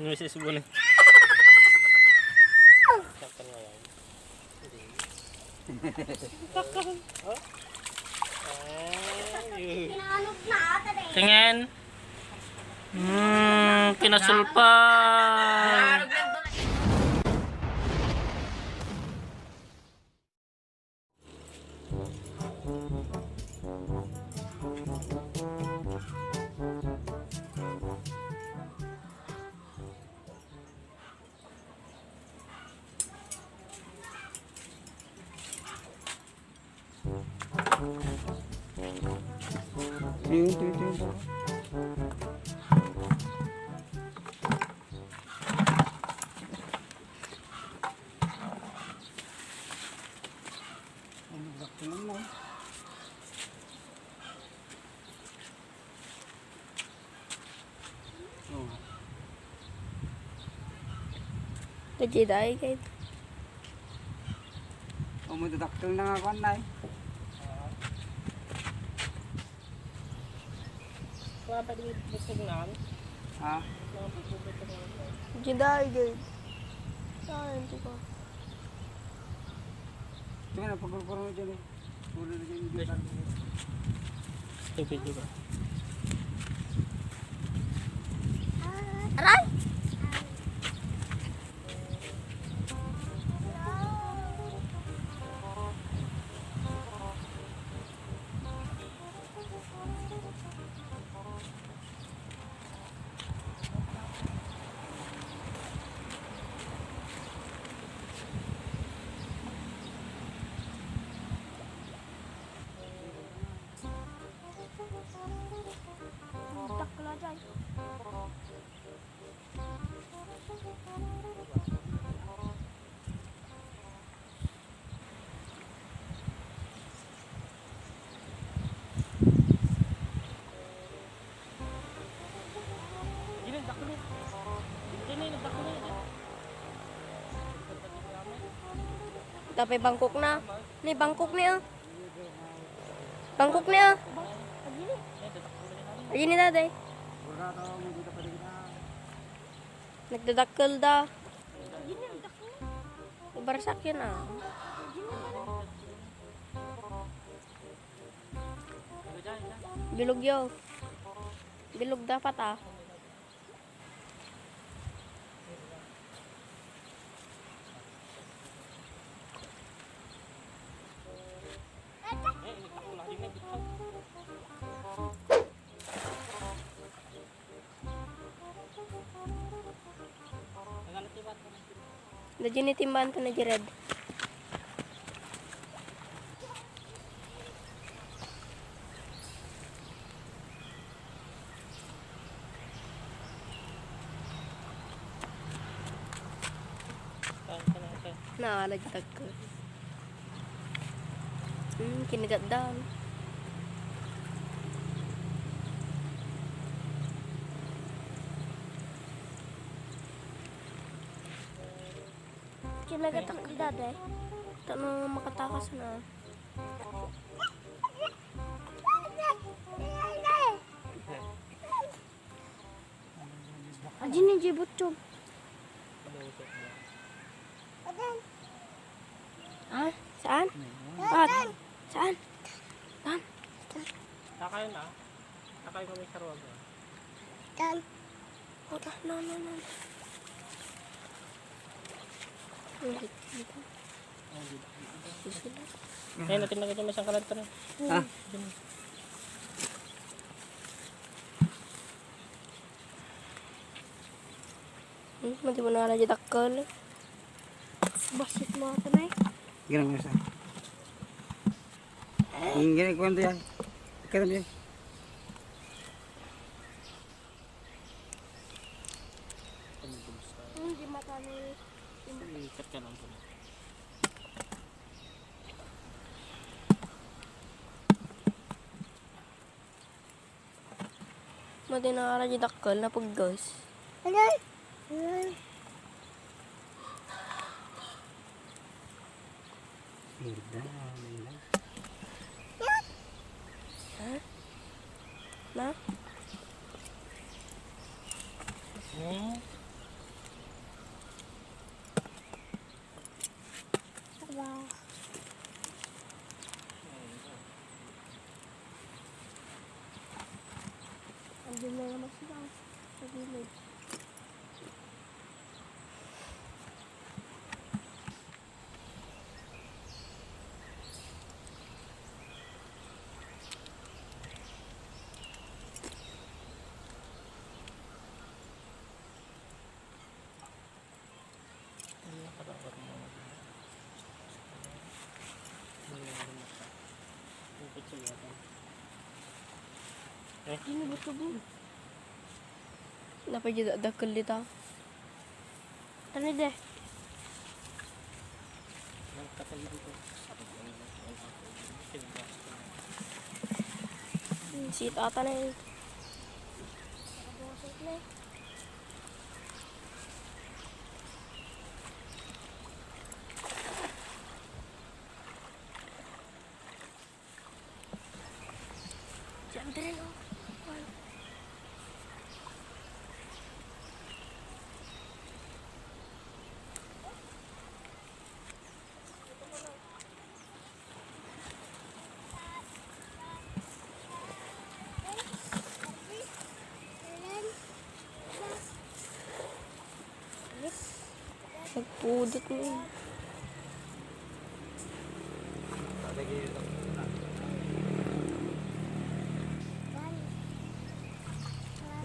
Misis mo na. Saktan nga yan. Oh? Kinanok na ata eh. Tingin. Kinasulpan. Ito. Kajiday kahit. May dadaktil na nga kwan na eh. Wala pa din busog na. Ha? Kajiday kahit. Saan ito ka? Ito nga na pagpaparo na dyan eh. Puro na dyan yung Stupid juga. Aray! Takla dyan. Tapi Bangkok na. Ni Bangkok niya. Bangkok niya. Ayun ni daday. Nagdadakkel da. Barsak yun ah. Bilog yo. Bilog dapat ah. Dadyan itimbahan ko na Jared. Nalagtag ko. Kinagat down. Kinagat ang daday. Ito na makatakas na. Ajin ni Jibutog. Ah, saan? At, saan? Saan? Nakay na. Nakay ko may sarwag. Saan? Oda, no. Ngayon natin nakita may isang kalanto na. Ha? Mati mo na aja dakkel. Basit mo ito na eh. Gano'n nga sa. Yung gano'n kwento yan. Kaya yan. Hindi matalo. Ikat ka lang po. Mati na aja dakkel na paggas. Na? Ini betul bu. Kenapa juga ada kulit tau? Tadi deh. Si tata nih. Jangan deh. Nagpudot mo yun.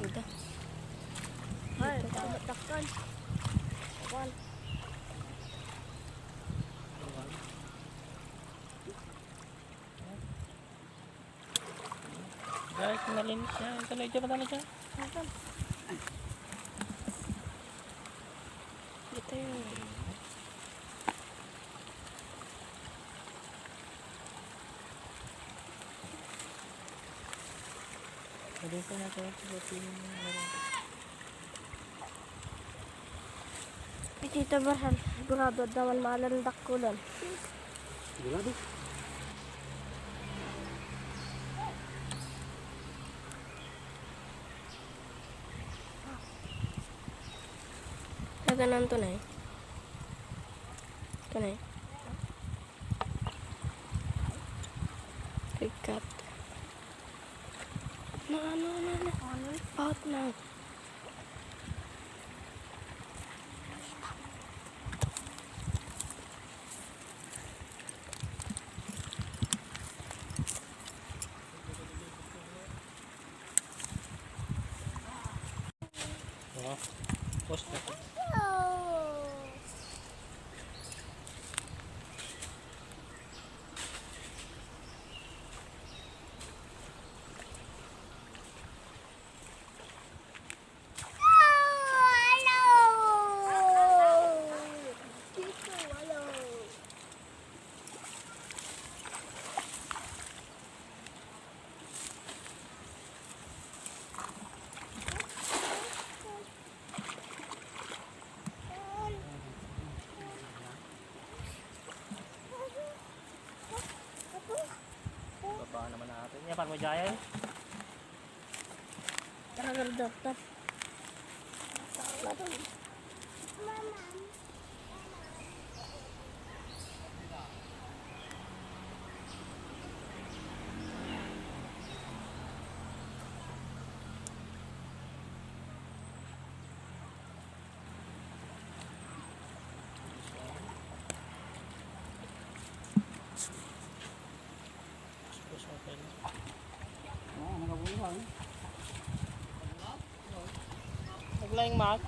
Udah. Ay, takkan. Awan. Guys, malinis siya. Ito na ito pa siya. Ito yun. Pwede ko na ito. Tita Barhan, sigurado naman malandak ko lang. Sigurado. Ganun to na eh. Ito na eh. Rikat. Ano. Out na. Post na. Baba naman natin. Yan, paano mo dyan? Taragal dokter. Nakabuhay. Naglaing mat.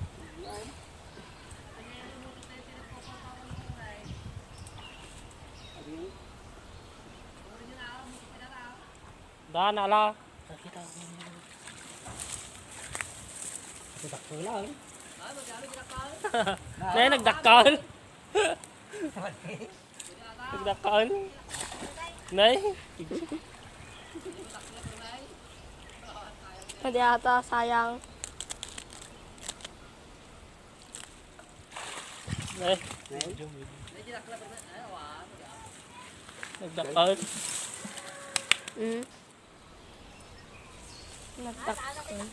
Daan na ala. Nakita ko. Takto lang. Nay, nagdakal. Nagdakal. Nay. Hindi ata, sayang. Nay. Nagdakal. Nagtakon.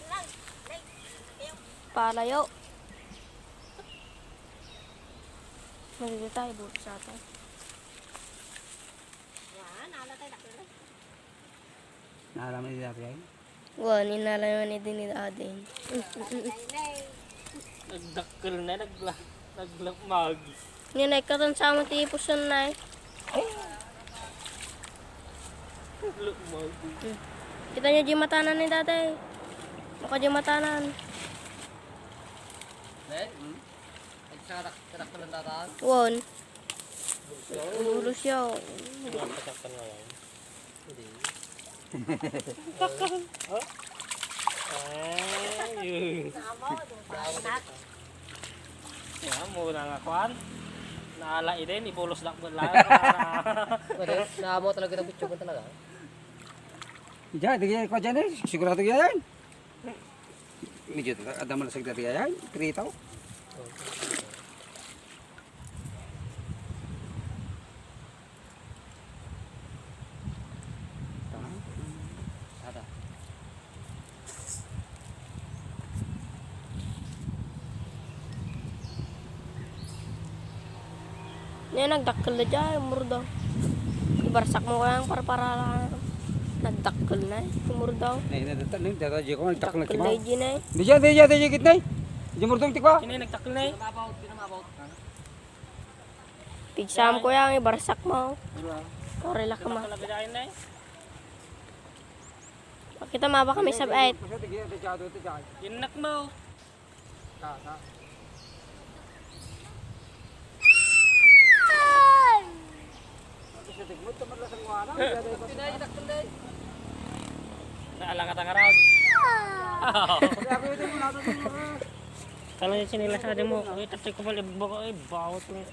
Palayo. Magiging tayo, buto sa atin. Naalaman niya dati ay. Wah, ninalaman ni din ni Ading. Nagdakal na, naglakmag. Ninay ka rin sa amang tipos yun na eh. Naglakmag. Kita nyo di matanan ni tatay. Maka di matanan. Won. Ulo siya. Pasaktan nga yan. Hindi. Yun. Yan, muna nga kwan. Naalai din, ibulos lang mo lang. Naamo talaga ng bityo mo talaga. Diyan, tigyan ko dyan eh. Sigurado yan. Medyo ada man sa gitna yan. Pritaw. Ada. Yan, nagdakkel na dyan, murdaw. Ibarsak mo kaya para lang. Nagdakkel na eh, murdaw. Nih, data aja ko nagtakal na Dakkel kimaw. na dyan eh. Diyan gitna. Diyan murtong tikwa. Sino yung nagtakil na eh? Pigsam ko yan, ibarsak mo. Korela ka ma. Talaga dyan na eh. Kita maba kami sa bait. Ginak mo. Naalang ka tangarag. Kalau yung sinilas na din mo, ay tapos ko pala ibaba ko, ay bawat mo.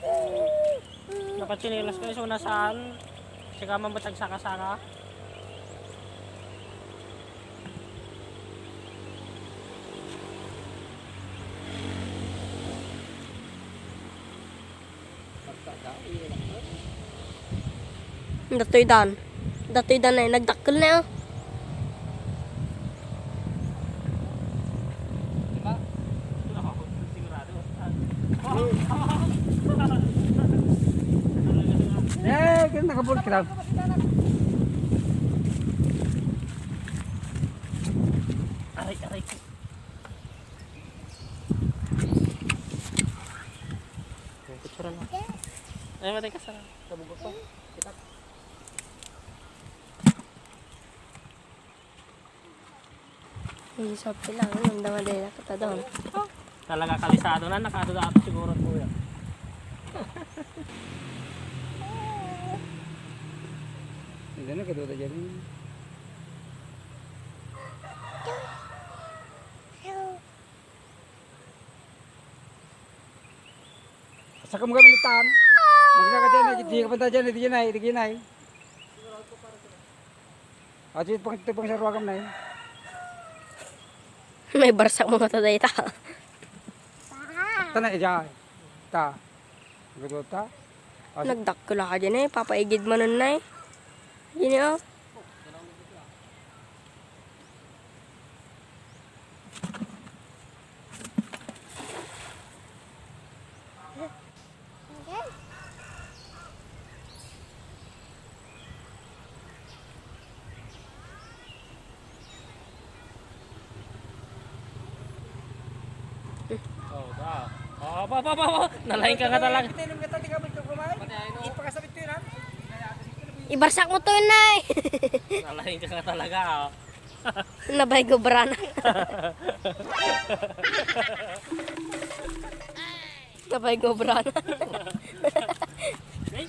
Nakachinilas ko yung nasaan. Sika mamatag saka-saka. Datoy dan. Datoy dan na nagdakkel na oh. Sigurado. Kan nakabul kita. Aray, aray ko. Picture na. Ay, matay ka sa kabugok ko. Isap lang, nang damadela kita doon. Talaga kalisado na, nakadudaato siguro po yan. Diyan na kedua dyan. Sa kamu kami nitan. Magna ka dyan, di ka punta dyan, di dyan ay. At yung pang sarwagam na yun. May barsak mo taday ta. Tanay dyan. Ta. Gado ta. Nagdakkel ka dyan eh, papaigid mo nun na eh. Yun oh. Oh, da. Oh, pa. Nalain ka talaga. Ibarsak mo to yun na eh. Nalain ka talaga. Oh. Nabay ko brana. Nabay ko brana. Hey.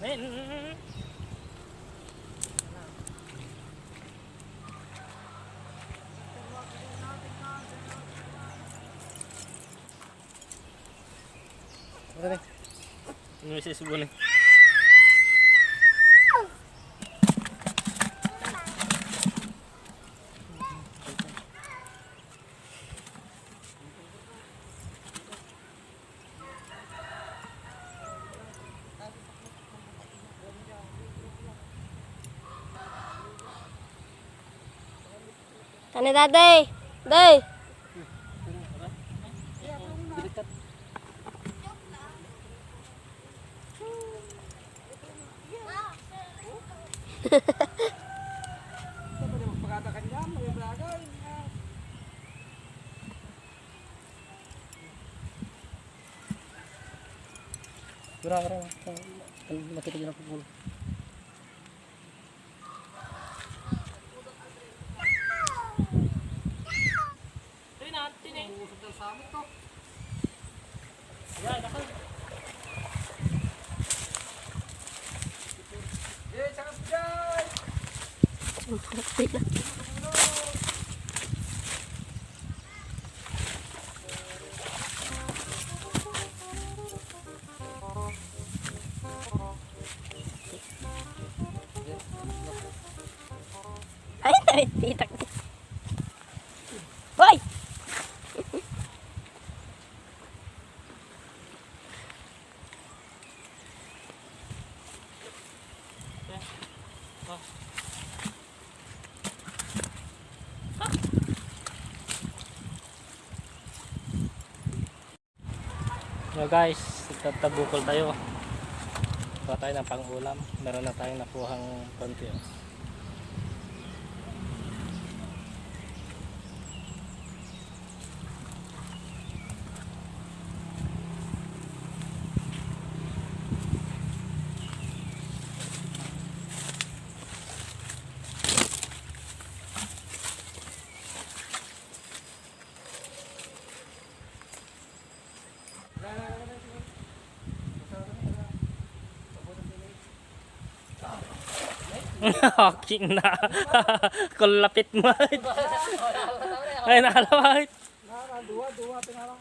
Hey. Ano ini sih sebulan. Tani daday. Day. Ura. Makita dyan ako pulo. Sempurna. Pitak. Hoy! So guys, tatabukol tayo. Kuha tayo ng pang-ulam. Meron na tayong nakuhang konti. Oh. Aking na. Kulapit mo. Ay, nakalawit. Dua, tingala.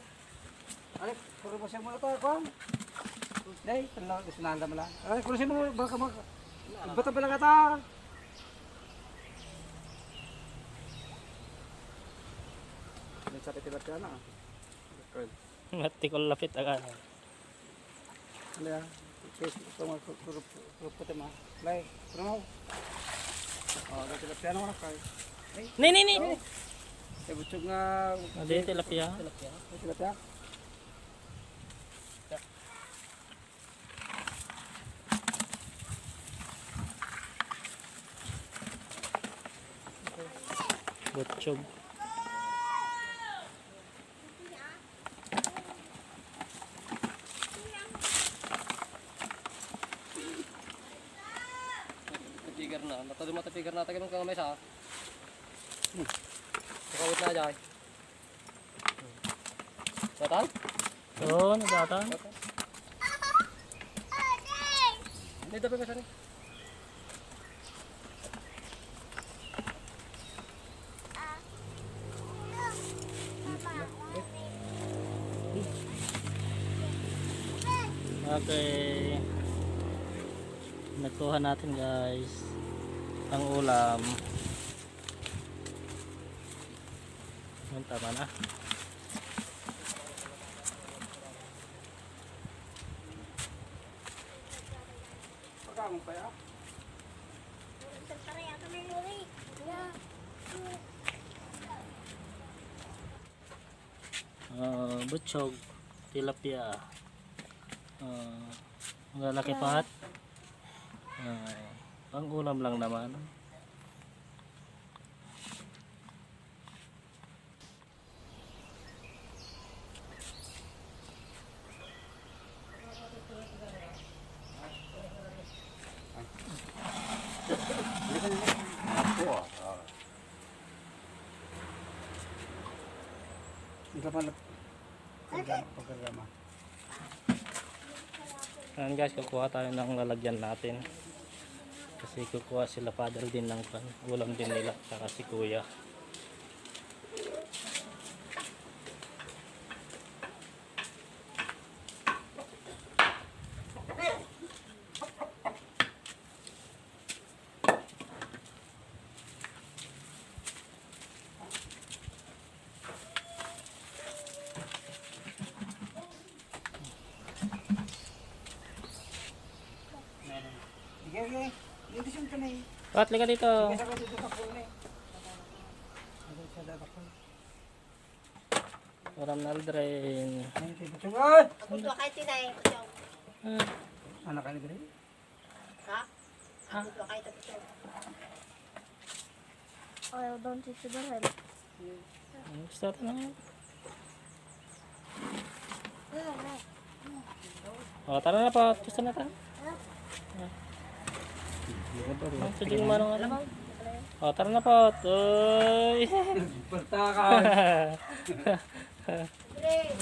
Alek, puro mo siya muna to, kwan. Day, tanong ko sinanda mo lang. Alek, puro siya mo baka mag. Bata pala kata. May sabi tibat ka na. Mati kulapit agad. Ano ya? Kes ito mo puro puti mo. Lay, puro mo. Oh, tibat ka na kay. Ni. Ay butsog nga. Ade tilapia. Tibat ka. Butchog. Tapigar na. Natalo mo tapigar na. Tagal mo kang mesa. Nakawit na dyan. Batan? Oo, nagatan. Hindi dapat mesa rin. Okay. Nakuha natin guys ang ulam. Yan, tama na. Pagkamong pa ya. Butchog, tilapia. Lalaki pat. Pang ulam lang naman. Hindi ka pala pagkarama. Ayan guys, kukuha tayo ng lalagyan natin. Kasi kukuha sila father din ng ulam din nila. Saka si kuya. Sige. Dito siya ka na eh. Pat, liga dito. Kesa ko dito ka po na eh. Ano siya dapat ko? Ulam na aldrin. Ayun si Butsog. Ay! Ako kahit tinay. Anak ka ni Gray? Ha? Ako kahit ito. Ayaw doon si Sudahan. Start na nga. O, tara na po. Gusto na tayo. Tuding mo nung alam. O, tara na po. Uy! Basta ka.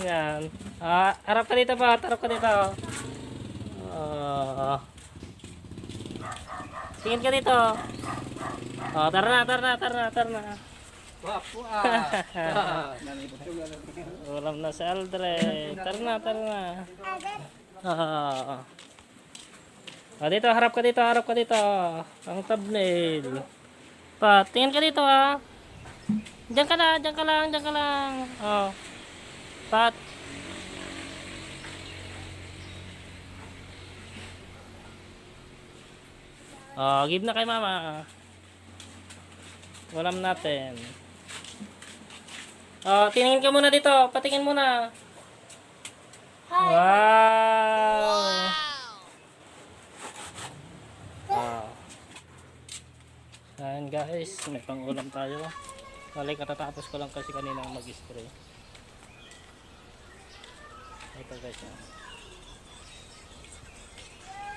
Yan. Harap ka dito po. Harap ka dito. Tingin ka dito. O, tara na. Wapo Nanay Butsog. Ulam na si Aldre. Tara na. Dito, harap ka dito. Ang thumbnail. Pat, tingin ka dito ah. Diyan ka lang, diyan ka lang, diyan ka lang. Oh. Pat. Oh, give na kay mama. Ulam natin. Oh, tingin ka muna dito. Patingin muna. Wow. Wow. Ayan guys, may pang-ulam tayo. Bali, katatapos ko lang kasi kanina mag-spray. Ito guys.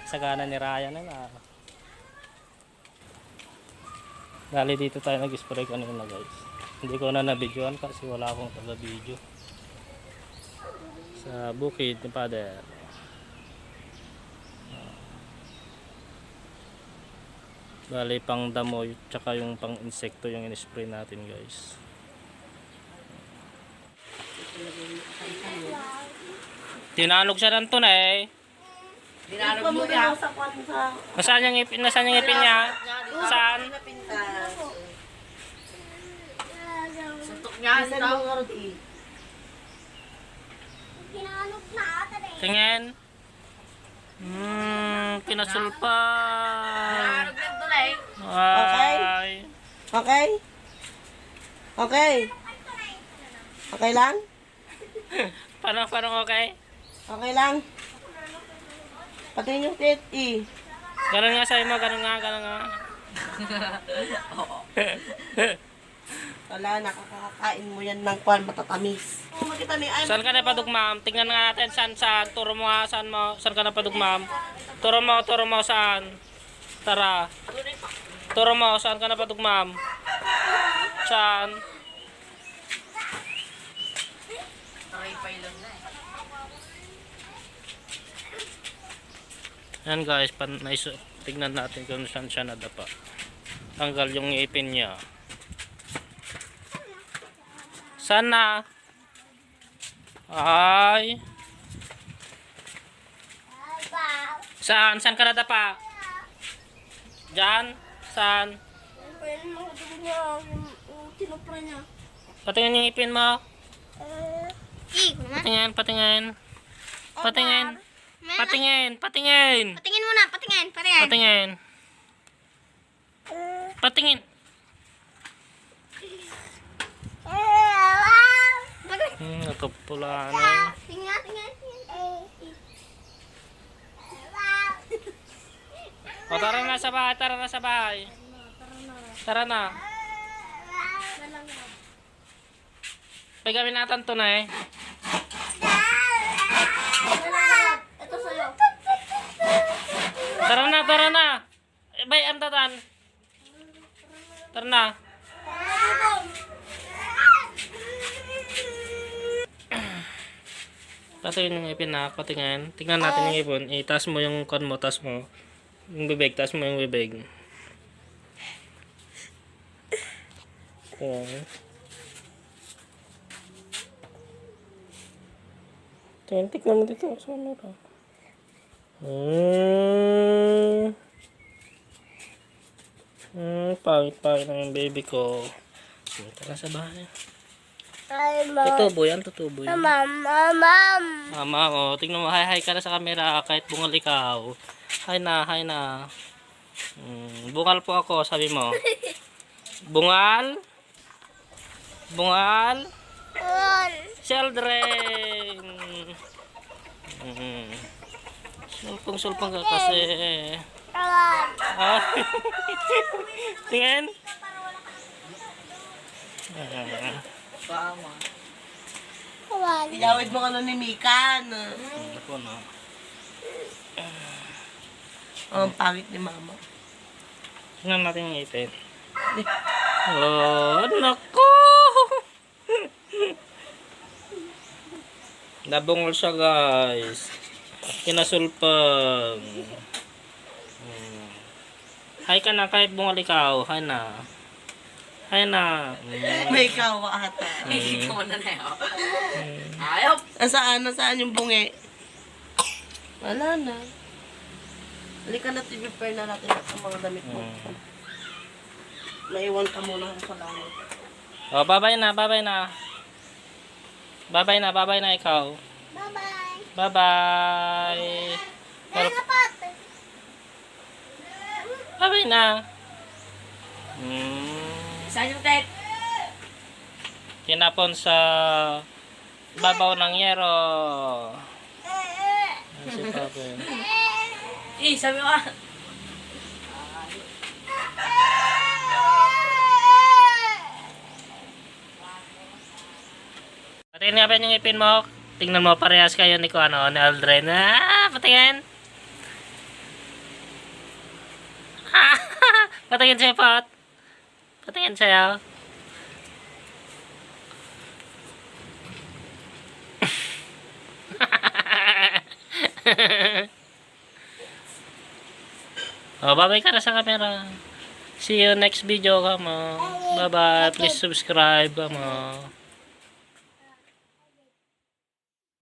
Sagana ni Ryan na. Bali, dito tayo nag-spray kanina guys. Hindi ko na na-videoan kasi wala akong taga-video. Sa bukid ni Father. Bali, pang damo tsaka yung pang insekto yung in-spray natin guys. Tinanog siya ng tunay. Dinarog mo niya. Nasaan yung ngipin, nasaan yung ngipin niya? Saan? Suntok niya. Ito. Tingin. Kinasulpa. Dinarog yung tulay. Ay. Okay? Okay? Okay lang? Parang okay? Okay lang? Pati yung tit, Ganun nga sa'yo mo, ganun nga. Wala, nakakakain mo yan ng kwan, matatamis. Oh, makita ni Ay. Saan ka na padugmam? Tingnan nga natin saan. Turo mo nga saan ka na padugmam? Turo mo saan. Tara. Turo mo saan ka na padugmam? Saan? Taraypay lang na eh. Yan guys, tignan natin kung saan siya nadapa. Tanggal yung ngipin niya. Saan na? Ay. Saan? Saan ka nadapa? Diyan? Saan? Patingin yung ngipin mo. Patingin. Patingin. Patingin muna, patingin. Patingin. Ito pula na. Tingin. O tara na sa bahay. Tara na. Pagawin natin to na eh. Ito sa'yo. Tara na. Bay, am tatan. Tara na. Patingin yung ipin na, patingin. Tingnan natin yung ipon. Itaas mo yung kon mo, taas mo. Yung bibig, taas mo yung bibig. Okay. Tingnan mo dito. Saan mo ka? Pangit na yung baby ko. Tara sa bahay. Ay, Tutubo yan. Ma'am. Mama, oh, tingnan mo, hi ka na sa camera kahit bungal ikaw. Hi na. Bungal po ako, sabi mo. Bungal? Children! Sulpang ka kasi. Tingin? Ilawid mo ka nun ni Mikan. Ako na. Oh, ang pangit ni Mama. Tingnan natin yung ipin. Oh, naku! Nabungol siya guys. Kinasulpang. Hi ka na kahit bungal ikaw. Hi na. May kawa ata. Ikaw na na yun. Ayaw. Nasaan yung bungi? Wala na. Halika na, prepare na natin sa mga damit mo. Maiwan ka muna sa langit. Oh, bye-bye na, bye-bye na. Bye-bye na, bye-bye na ikaw. Bye-bye. Bye-bye. Bye-bye na. Saan yung tek? Tinapon sa babaw ng yero. Ayan si Papa. Sabi mo ka. Patingin nga ba yung ipin mo? Tingnan mo, parehas kayo ni ni Aldrin. Patingin. Patingin sa'yo, Pot. Patingin sa'yo. Oh, bye-bye ka na sa camera. See you next video, kamo. Bye-bye. Please subscribe, kamo.